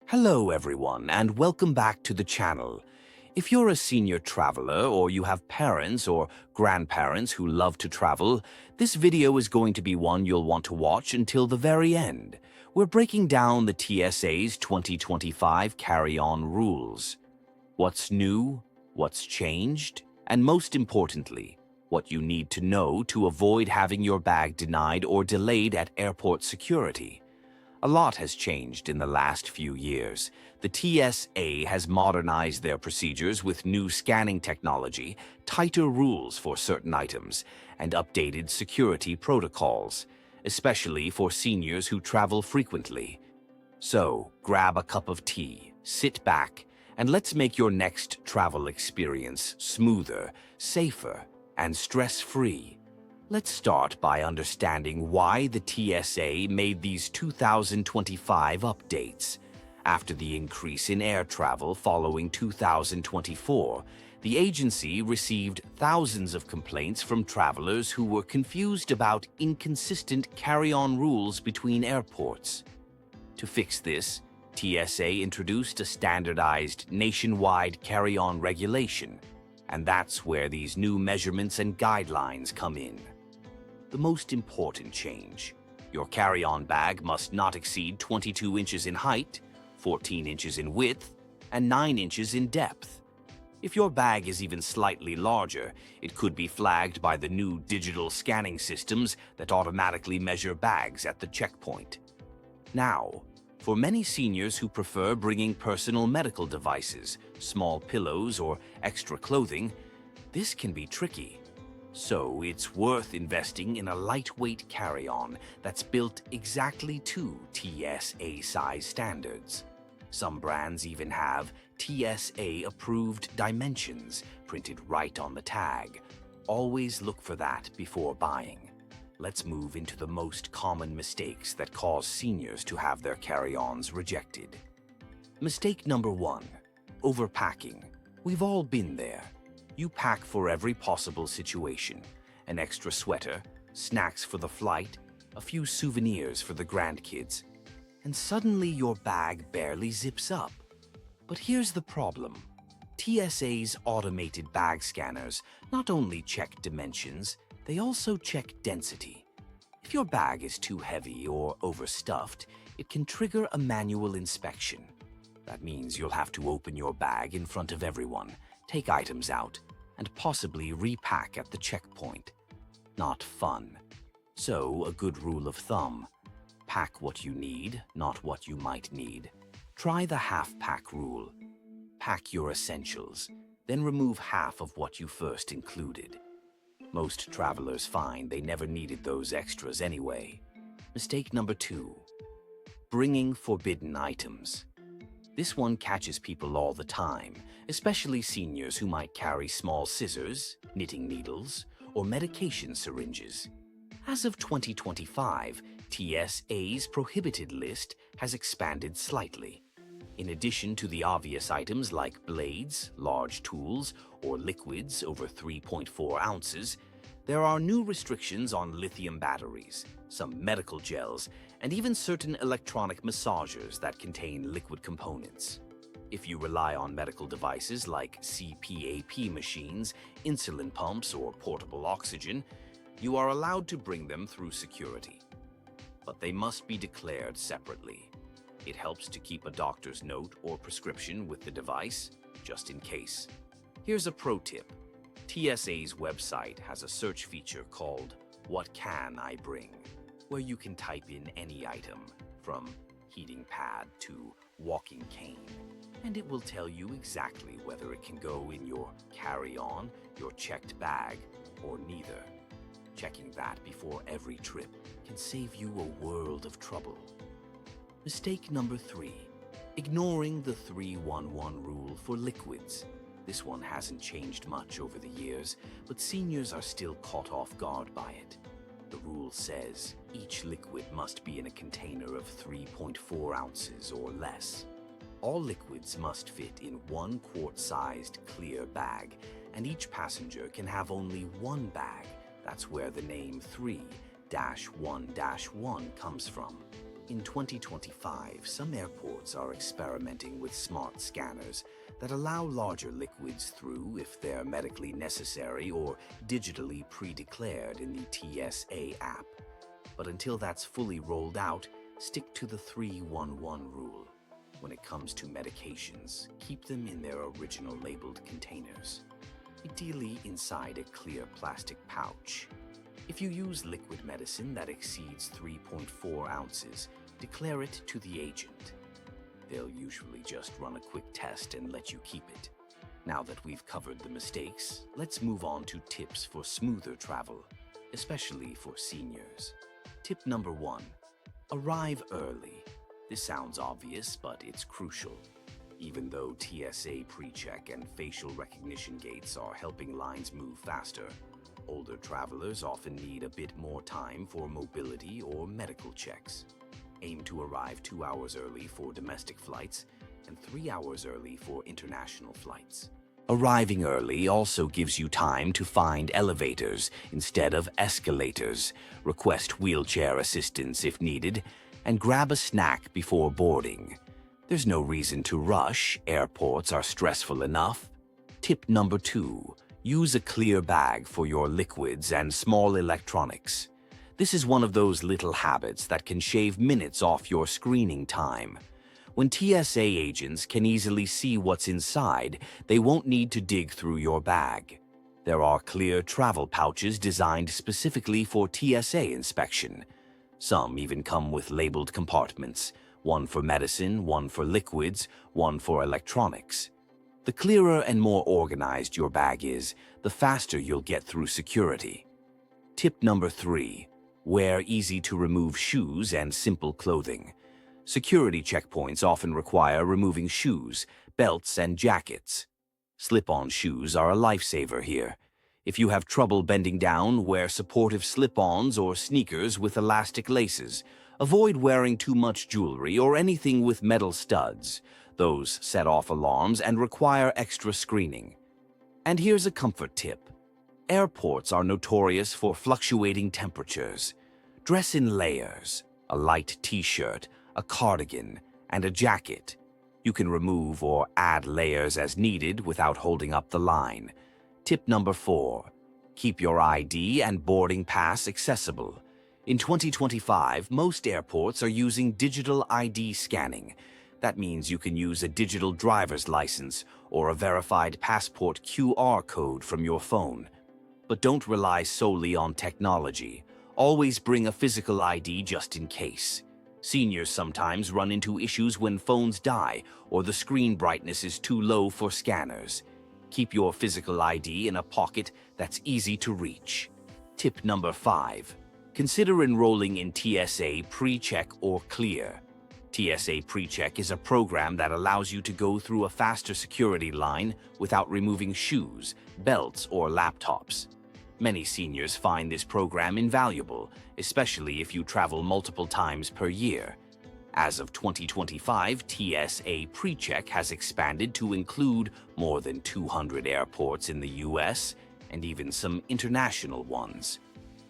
Hello everyone and welcome back to the channel. If you're a senior traveler or you have parents or grandparents who love to travel, this video is going to be one you'll want to watch until the very end. We're breaking down the TSA's 2025 carry-on rules. What's new, what's changed, and most importantly, what you need to know to avoid having your bag denied or delayed at airport security. A lot has changed in the last few years. The TSA has modernized their procedures with new scanning technology, tighter rules for certain items, and updated security protocols, especially for seniors who travel frequently. So, grab a cup of tea, sit back, and let's make your next travel experience smoother, safer, and stress-free. Let's start by understanding why the TSA made these 2025 updates. After the increase in air travel following 2024, the agency received thousands of complaints from travelers who were confused about inconsistent carry-on rules between airports. To fix this, TSA introduced a standardized nationwide carry-on regulation, and that's where these new measurements and guidelines come in. The most important change: your carry-on bag must not exceed 22 inches in height, 14 inches in width, and 9 inches in depth. If your bag is even slightly larger, it could be flagged by the new digital scanning systems that automatically measure bags at the checkpoint. Now, for many seniors who prefer bringing personal medical devices, small pillows, or extra clothing, this can be tricky. So it's worth investing in a lightweight carry-on that's built exactly to TSA size standards. Some brands even have TSA-approved dimensions printed right on the tag. Always look for that before buying. Let's move into the most common mistakes that cause seniors to have their carry-ons rejected. Mistake number 1: overpacking. We've all been there. You pack for every possible situation: an extra sweater, snacks for the flight, a few souvenirs for the grandkids, and suddenly your bag barely zips up. But here's the problem. TSA's automated bag scanners not only check dimensions, they also check density. If your bag is too heavy or overstuffed, it can trigger a manual inspection. That means you'll have to open your bag in front of everyone, take items out, and possibly repack at the checkpoint. Not fun. So, a good rule of thumb: pack what you need, not what you might need. Try the half-pack rule. Pack your essentials, then remove half of what you first included. Most travelers find they never needed those extras anyway. Mistake number 2: bringing forbidden items. This one catches people all the time, especially seniors who might carry small scissors, knitting needles, or medication syringes. As of 2025, TSA's prohibited list has expanded slightly. In addition to the obvious items like blades, large tools, or liquids over 3.4 ounces, there are new restrictions on lithium batteries, some medical gels, and even certain electronic massagers that contain liquid components. If you rely on medical devices like CPAP machines, insulin pumps, or portable oxygen, you are allowed to bring them through security. But they must be declared separately. It helps to keep a doctor's note or prescription with the device, just in case. Here's a pro tip. TSA's website has a search feature called "What Can I Bring?", where you can type in any item, from heating pad to walking cane, and it will tell you exactly whether it can go in your carry-on, your checked bag, or neither. Checking that before every trip can save you a world of trouble. Mistake number 3: ignoring the 3-1-1 rule for liquids. This one hasn't changed much over the years, but seniors are still caught off guard by it. The rule says each liquid must be in a container of 3.4 ounces or less. All liquids must fit in one quart-sized clear bag, and each passenger can have only one bag. That's where the name 3-1-1 comes from. In 2025, some airports are experimenting with smart scanners that allow larger liquids through if they're medically necessary or digitally pre-declared in the TSA app. But until that's fully rolled out, stick to the 3-1-1 rule. When it comes to medications, keep them in their original labeled containers, ideally inside a clear plastic pouch. If you use liquid medicine that exceeds 3.4 ounces, declare it to the agent. They'll usually just run a quick test and let you keep it. Now that we've covered the mistakes, let's move on to tips for smoother travel, especially for seniors. Tip number 1, arrive early. This sounds obvious, but it's crucial. Even though TSA pre-check and facial recognition gates are helping lines move faster, older travelers often need a bit more time for mobility or medical checks. Aim to arrive 2 hours early for domestic flights and 3 hours early for international flights. Arriving early also gives you time to find elevators instead of escalators, request wheelchair assistance if needed, and grab a snack before boarding. There's no reason to rush, airports are stressful enough. Tip number 2, use a clear bag for your liquids and small electronics. This is one of those little habits that can shave minutes off your screening time. When TSA agents can easily see what's inside, they won't need to dig through your bag. There are clear travel pouches designed specifically for TSA inspection. Some even come with labeled compartments, one for medicine, one for liquids, one for electronics. The clearer and more organized your bag is, the faster you'll get through security. Tip number 3, wear easy-to-remove shoes and simple clothing. Security checkpoints often require removing shoes, belts, and jackets. Slip-on shoes are a lifesaver here. If you have trouble bending down, wear supportive slip-ons or sneakers with elastic laces. Avoid wearing too much jewelry or anything with metal studs. Those set off alarms and require extra screening. And here's a comfort tip. Airports are notorious for fluctuating temperatures. Dress in layers, a light t-shirt, a cardigan, and a jacket. You can remove or add layers as needed without holding up the line. Tip number 4, keep your ID and boarding pass accessible. In 2025, most airports are using digital ID scanning. That means you can use a digital driver's license or a verified passport QR code from your phone. But don't rely solely on technology. Always bring a physical ID just in case. Seniors sometimes run into issues when phones die or the screen brightness is too low for scanners. Keep your physical ID in a pocket that's easy to reach. Tip number 5, consider enrolling in TSA PreCheck or Clear. TSA PreCheck is a program that allows you to go through a faster security line without removing shoes, belts, or laptops. Many seniors find this program invaluable, especially if you travel multiple times per year. As of 2025, TSA PreCheck has expanded to include more than 200 airports in the US and even some international ones.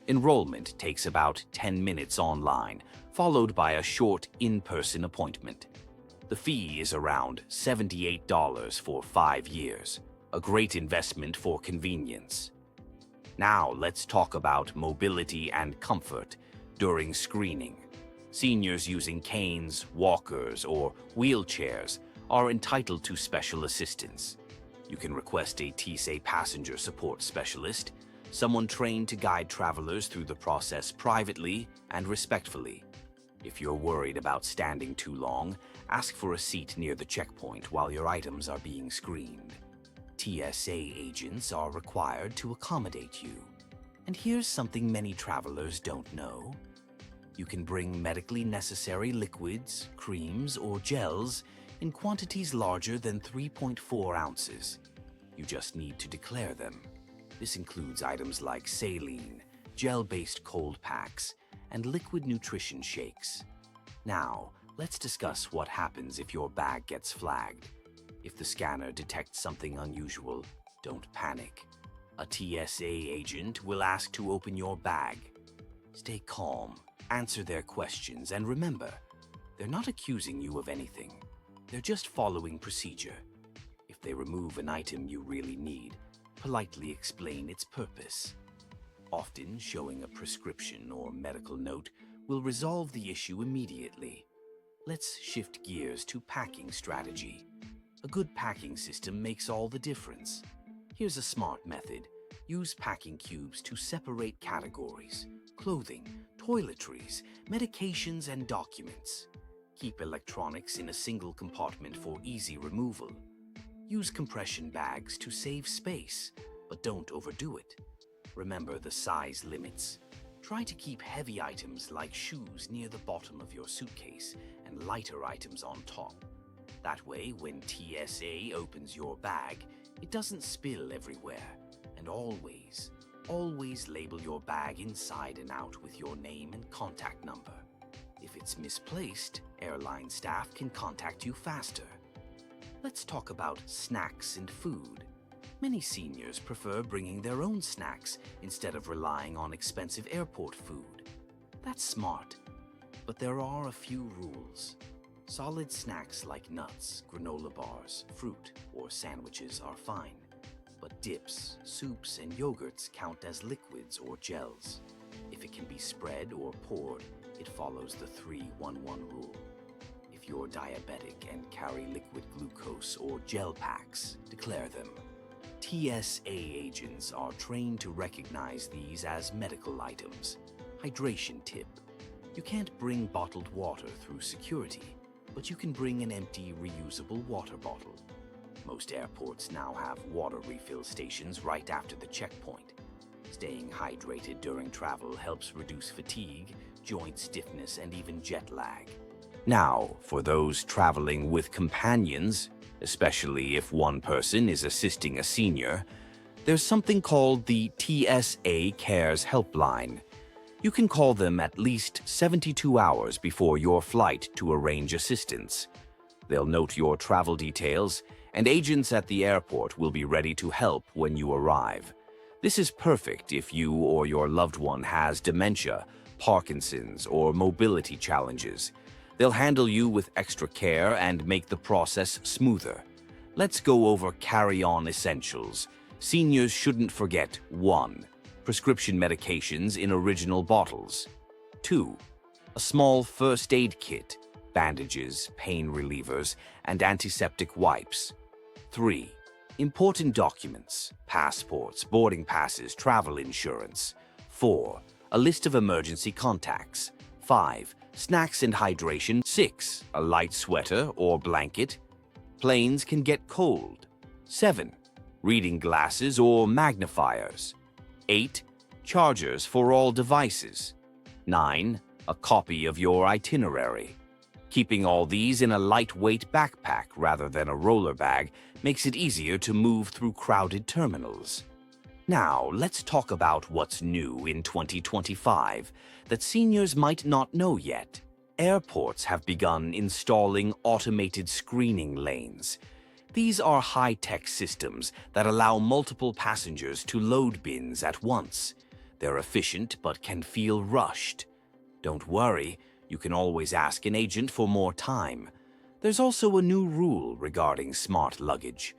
Enrollment takes about 10 minutes online, followed by a short in-person appointment. The fee is around $78 for 5 years, a great investment for convenience. Now let's talk about mobility and comfort during screening. Seniors using canes, walkers, or wheelchairs are entitled to special assistance. You can request a TSA passenger support specialist, someone trained to guide travelers through the process privately and respectfully. If you're worried about standing too long, ask for a seat near the checkpoint while your items are being screened. TSA agents are required to accommodate you. And here's something many travelers don't know. You can bring medically necessary liquids, creams, or gels in quantities larger than 3.4 ounces. You just need to declare them. This includes items like saline, gel-based cold packs, and liquid nutrition shakes. Now, let's discuss what happens if your bag gets flagged. If the scanner detects something unusual, don't panic. A TSA agent will ask to open your bag. Stay calm, answer their questions, and remember, They're not accusing you of anything. They're just following procedure. If they remove an item you really need, politely explain its purpose. Often showing a prescription or medical note will resolve the issue immediately. Let's shift gears to packing strategy. A good packing system makes all the difference. Here's a smart method. Use packing cubes to separate categories: clothing, toiletries, medications, and documents. Keep electronics in a single compartment for easy removal. Use compression bags to save space, but don't overdo it. Remember the size limits. Try to keep heavy items like shoes near the bottom of your suitcase and lighter items on top. That way, when TSA opens your bag, it doesn't spill everywhere. And always label your bag inside and out with your name and contact number. If it's misplaced, airline staff can contact you faster. Let's talk about snacks and food. Many seniors prefer bringing their own snacks instead of relying on expensive airport food. That's smart, but there are a few rules. Solid snacks like nuts, granola bars, fruit, or sandwiches are fine, but dips, soups, and yogurts count as liquids or gels. If it can be spread or poured, it follows the 3-1-1 rule. If you're diabetic and carry liquid glucose or gel packs, declare them. TSA agents are trained to recognize these as medical items. Hydration tip: you can't bring bottled water through security, but you can bring an empty, reusable water bottle. Most airports now have water refill stations right after the checkpoint. Staying hydrated during travel helps reduce fatigue, joint stiffness, and even jet lag. Now, for those traveling with companions, especially if one person is assisting a senior, there's something called the TSA Cares Helpline. You can call them at least 72 hours before your flight to arrange assistance. They'll note your travel details, and agents at the airport will be ready to help when you arrive. This is perfect if you or your loved one has dementia, Parkinson's, or mobility challenges. They'll handle you with extra care and make the process smoother. Let's go over carry-on essentials. Seniors shouldn't forget 1. Prescription medications in original bottles. 2. A small first aid kit, bandages, pain relievers, and antiseptic wipes. 3. Important documents, passports, boarding passes, travel insurance. 4. A list of emergency contacts. 5. Snacks and hydration. 6. A light sweater or blanket. Planes can get cold. 7. Reading glasses or magnifiers. 8. Chargers for all devices. 9. A copy of your itinerary. Keeping all these in a lightweight backpack rather than a roller bag makes it easier to move through crowded terminals. Now, let's talk about what's new in 2025 that seniors might not know yet. Airports have begun installing automated screening lanes. These are high-tech systems that allow multiple passengers to load bins at once. They're efficient but can feel rushed. Don't worry, you can always ask an agent for more time. There's also a new rule regarding smart luggage.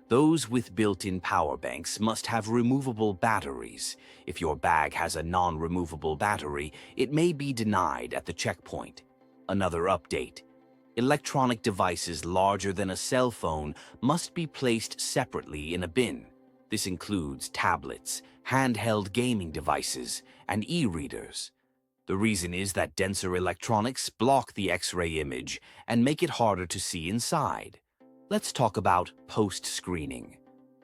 Those with built-in power banks must have removable batteries. If your bag has a non-removable battery, it may be denied at the checkpoint. Another update: electronic devices larger than a cell phone must be placed separately in a bin. This includes tablets, handheld gaming devices, and e-readers. The reason is that denser electronics block the X-ray image and make it harder to see inside. Let's talk about post-screening.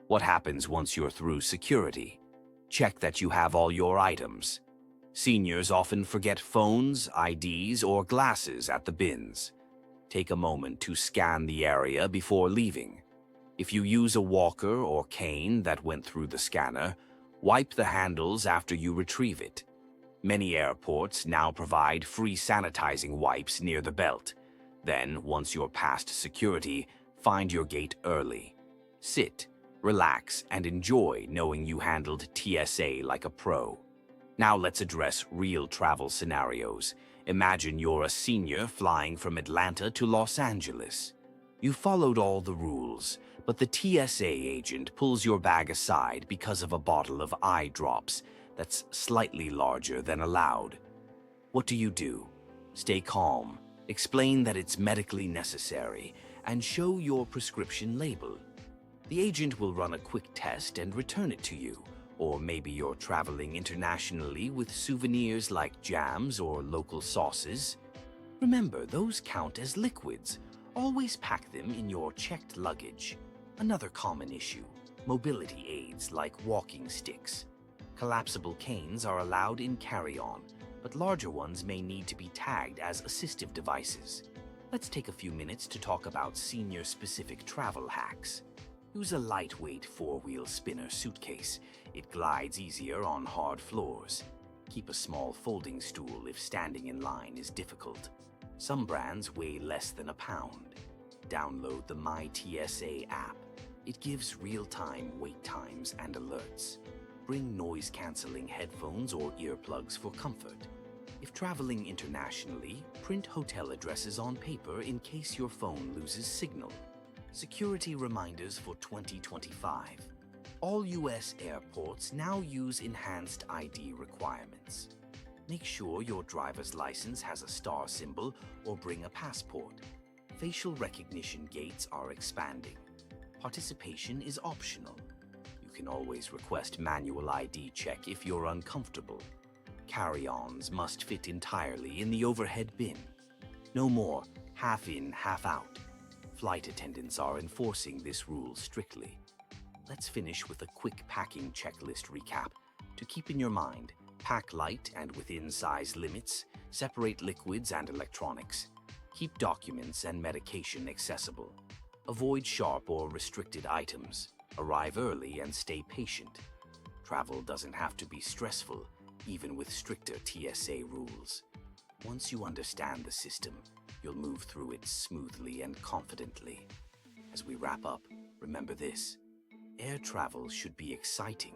What happens once you're through security? Check that you have all your items. Seniors often forget phones, IDs, or glasses at the bins. Take a moment to scan the area before leaving. If you use a walker or cane that went through the scanner, wipe the handles after you retrieve it. Many airports now provide free sanitizing wipes near the belt. Then, once you're past security, find your gate early. Sit, relax, and enjoy knowing you handled TSA like a pro. Now let's address real travel scenarios. Imagine you're a senior flying from Atlanta to Los Angeles. You followed all the rules, but the TSA agent pulls your bag aside because of a bottle of eye drops that's slightly larger than allowed. What do? Stay calm, explain that it's medically necessary, and show your prescription label. The agent will run a quick test and return it to you. Or maybe you're traveling internationally with souvenirs like jams or local sauces. Remember, those count as liquids. Always pack them in your checked luggage. Another common issue, mobility aids like walking sticks. Collapsible canes are allowed in carry-on, but larger ones may need to be tagged as assistive devices. Let's take a few minutes to talk about senior-specific travel hacks. Use a lightweight four-wheel spinner suitcase. It glides easier on hard floors. Keep a small folding stool if standing in line is difficult. Some brands weigh less than a pound. Download the My TSA app. It gives real-time wait times and alerts. Bring noise-canceling headphones or earplugs for comfort. If traveling internationally, print hotel addresses on paper in case your phone loses signal. Security reminders for 2025. All U.S. airports now use enhanced ID requirements. Make sure your driver's license has a star symbol or bring a passport. Facial recognition gates are expanding. Participation is optional. You can always request manual ID check if you're uncomfortable. Carry-ons must fit entirely in the overhead bin. No more half in, half out. Flight attendants are enforcing this rule strictly. Let's finish with a quick packing checklist recap. To keep in your mind, pack light and within size limits, separate liquids and electronics. Keep documents and medication accessible. Avoid sharp or restricted items. Arrive early and stay patient. Travel doesn't have to be stressful, even with stricter TSA rules. Once you understand the system, you'll move through it smoothly and confidently. As we wrap up, remember this: air travel should be exciting,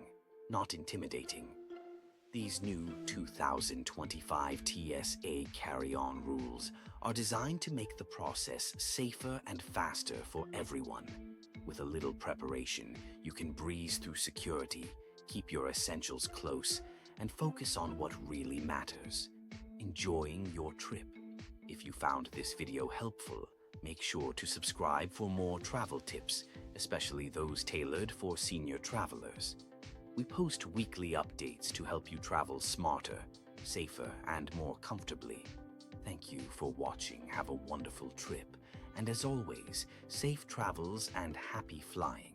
not intimidating. These new 2025 TSA carry-on rules are designed to make the process safer and faster for everyone. With a little preparation, you can breeze through security, keep your essentials close, and focus on what really matters: enjoying your trip. If you found this video helpful, make sure to subscribe for more travel tips, especially those tailored for senior travelers. We post weekly updates to help you travel smarter, safer, and more comfortably. Thank you for watching. Have a wonderful trip. And as always, safe travels and happy flying.